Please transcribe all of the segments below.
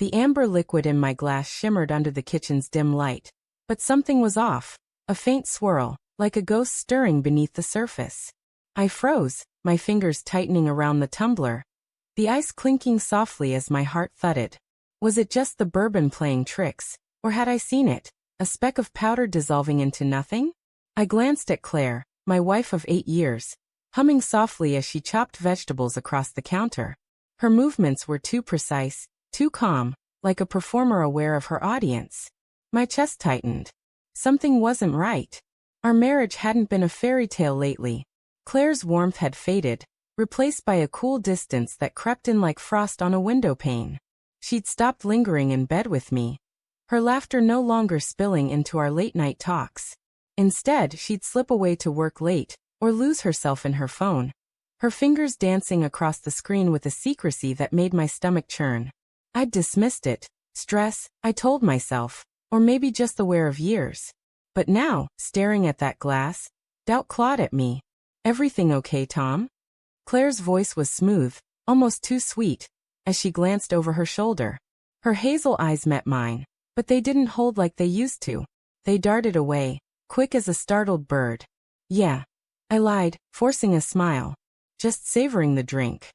The amber liquid in my glass shimmered under the kitchen's dim light. But something was off. A faint swirl, like a ghost stirring beneath the surface. I froze, my fingers tightening around the tumbler, the ice clinking softly as my heart thudded. Was it just the bourbon playing tricks, or had I seen it, a speck of powder dissolving into nothing? I glanced at Claire, my wife of 8 years, humming softly as she chopped vegetables across the counter. Her movements were too precise, too calm, like a performer aware of her audience. My chest tightened. Something wasn't right. Our marriage hadn't been a fairy tale lately. Claire's warmth had faded, replaced by a cool distance that crept in like frost on a window pane. She'd stopped lingering in bed with me, her laughter no longer spilling into our late-night talks. Instead, she'd slip away to work late, or lose herself in her phone, her fingers dancing across the screen with a secrecy that made my stomach churn. I'd dismissed it, stress, I told myself, or maybe just the wear of years. But now, staring at that glass, doubt clawed at me. "Everything okay, Tom?" Claire's voice was smooth, almost too sweet, as she glanced over her shoulder. Her hazel eyes met mine, but they didn't hold like they used to. They darted away, quick as a startled bird. "Yeah," I lied, forcing a smile, just savoring the drink.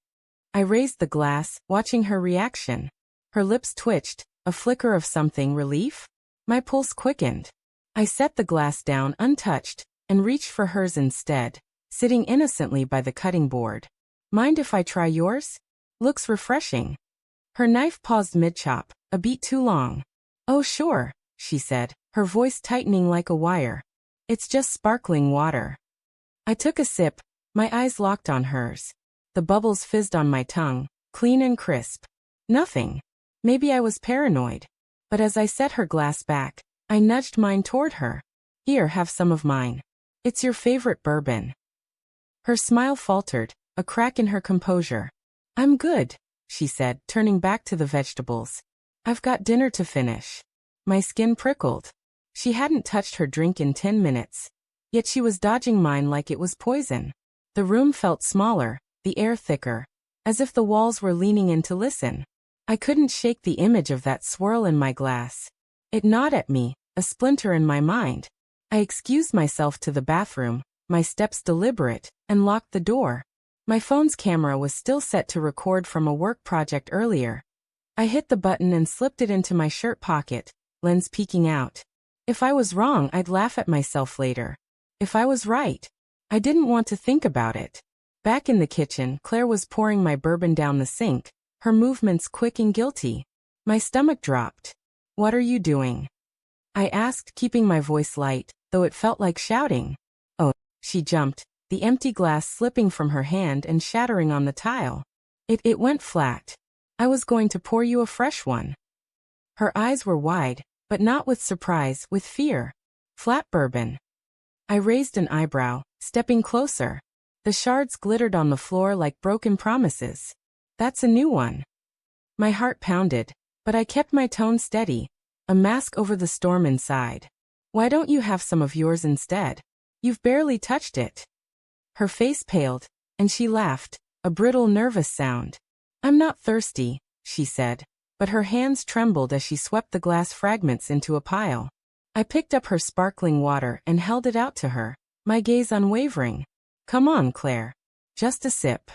I raised the glass, watching her reaction. Her lips twitched, a flicker of something, relief? My pulse quickened. I set the glass down untouched, and reached for hers instead, sitting innocently by the cutting board. "Mind if I try yours? Looks refreshing." Her knife paused mid-chop, a beat too long. "Oh sure," she said, her voice tightening like a wire. "It's just sparkling water." I took a sip, my eyes locked on hers. The bubbles fizzed on my tongue, clean and crisp. Nothing. Maybe I was paranoid. But as I set her glass back, I nudged mine toward her. "Here, have some of mine. It's your favorite bourbon." Her smile faltered, a crack in her composure. "I'm good," she said, turning back to the vegetables. "I've got dinner to finish." My skin prickled. She hadn't touched her drink in 10 minutes. Yet she was dodging mine like it was poison. The room felt smaller, the air thicker, as if the walls were leaning in to listen. I couldn't shake the image of that swirl in my glass. It gnawed at me, a splinter in my mind. I excused myself to the bathroom, my steps deliberate, and locked the door. My phone's camera was still set to record from a work project earlier. I hit the button and slipped it into my shirt pocket, lens peeking out. If I was wrong, I'd laugh at myself later. If I was right, I didn't want to think about it. Back in the kitchen, Claire was pouring my bourbon down the sink, her movements quick and guilty. My stomach dropped. "What are you doing?" I asked, keeping my voice light, though it felt like shouting. "Oh," she jumped, the empty glass slipping from her hand and shattering on the tile. It went flat. "I was going to pour you a fresh one." Her eyes were wide, but not with surprise, with fear. "Flat bourbon." I raised an eyebrow, stepping closer. The shards glittered on the floor like broken promises. "That's a new one." My heart pounded, but I kept my tone steady, a mask over the storm inside. "Why don't you have some of yours instead? You've barely touched it." Her face paled, and she laughed, a brittle, nervous sound. "I'm not thirsty," she said, but her hands trembled as she swept the glass fragments into a pile. I picked up her sparkling water and held it out to her, my gaze unwavering. "Come on, Claire. Just a sip."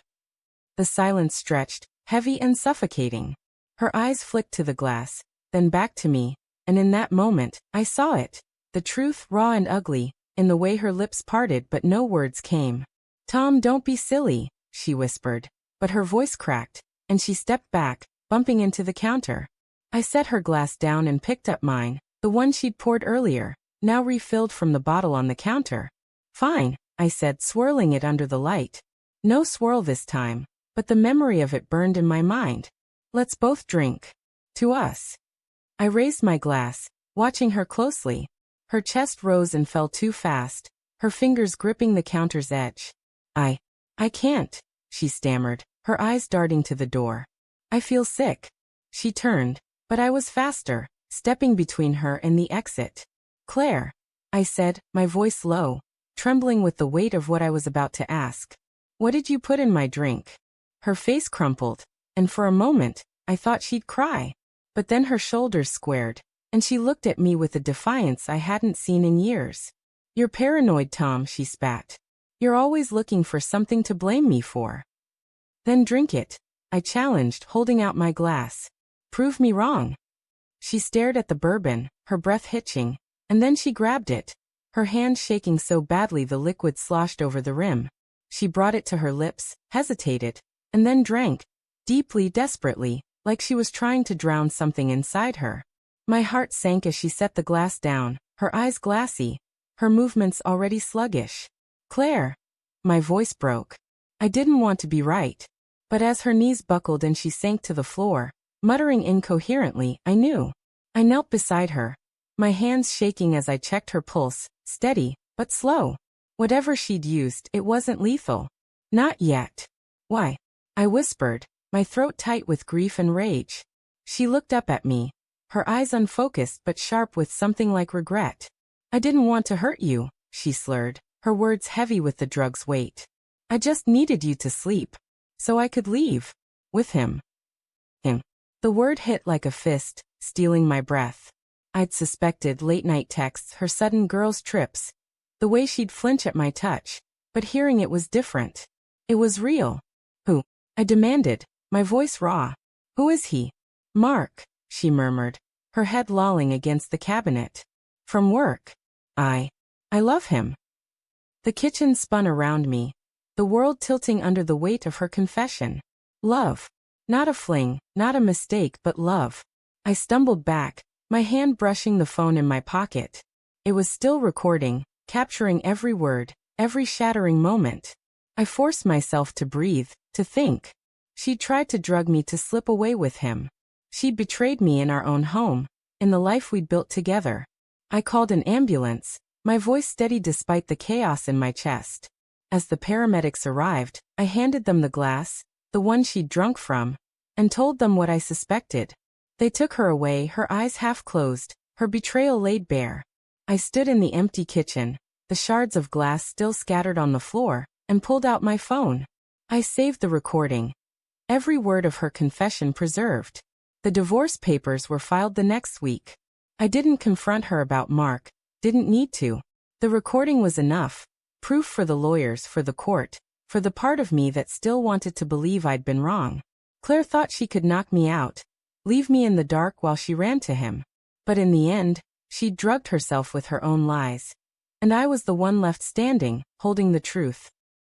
The silence stretched, heavy and suffocating. Her eyes flicked to the glass, then back to me, and in that moment, I saw it. The truth, raw and ugly, in the way her lips parted but no words came. "Tom, don't be silly," she whispered, but her voice cracked, and she stepped back, bumping into the counter. I set her glass down and picked up mine, the one she'd poured earlier, now refilled from the bottle on the counter. "Fine," I said, swirling it under the light. No swirl this time, but the memory of it burned in my mind. "Let's both drink. To us." I raised my glass, watching her closely. Her chest rose and fell too fast, her fingers gripping the counter's edge. I can't," she stammered, her eyes darting to the door. "I feel sick." She turned, but I was faster, stepping between her and the exit. "Claire," I said, my voice low, trembling with the weight of what I was about to ask. "What did you put in my drink?" Her face crumpled, and for a moment, I thought she'd cry. But then her shoulders squared, and she looked at me with a defiance I hadn't seen in years. "You're paranoid, Tom," she spat. "You're always looking for something to blame me for." "Then drink it," I challenged, holding out my glass. "Prove me wrong." She stared at the bourbon, her breath hitching, and then she grabbed it, her hand shaking so badly the liquid sloshed over the rim. She brought it to her lips, hesitated, and then drank, deeply, desperately, like she was trying to drown something inside her. My heart sank as she set the glass down, her eyes glassy, her movements already sluggish. "Claire." My voice broke. I didn't want to be right. But as her knees buckled and she sank to the floor, muttering incoherently, I knew. I knelt beside her, my hands shaking as I checked her pulse, steady, but slow. Whatever she'd used, it wasn't lethal. Not yet. "Why?" I whispered, my throat tight with grief and rage. She looked up at me, her eyes unfocused but sharp with something like regret. "I didn't want to hurt you," she slurred, her words heavy with the drug's weight. "I just needed you to sleep, so I could leave. With him." Him. The word hit like a fist, stealing my breath. I'd suspected late-night texts, her sudden girls' trips, the way she'd flinch at my touch, but hearing it was different. It was real. "Who?" I demanded, my voice raw. "Who is he?" "Mark," she murmured, her head lolling against the cabinet. "From work. I love him." The kitchen spun around me, the world tilting under the weight of her confession. Love. Not a fling, not a mistake, but love. I stumbled back, my hand brushing the phone in my pocket. It was still recording, capturing every word, every shattering moment. I forced myself to breathe, to think. She'd tried to drug me to slip away with him. She'd betrayed me in our own home, in the life we'd built together. I called an ambulance, my voice steady despite the chaos in my chest. As the paramedics arrived, I handed them the glass, the one she'd drunk from, and told them what I suspected. They took her away, her eyes half closed, her betrayal laid bare. I stood in the empty kitchen, the shards of glass still scattered on the floor, and pulled out my phone. I saved the recording. Every word of her confession preserved. The divorce papers were filed the next week. I didn't confront her about Mark, didn't need to. The recording was enough. Proof for the lawyers, for the court, for the part of me that still wanted to believe I'd been wrong. Claire thought she could knock me out, leave me in the dark while she ran to him. But in the end, she drugged herself with her own lies. And I was the one left standing, holding the truth.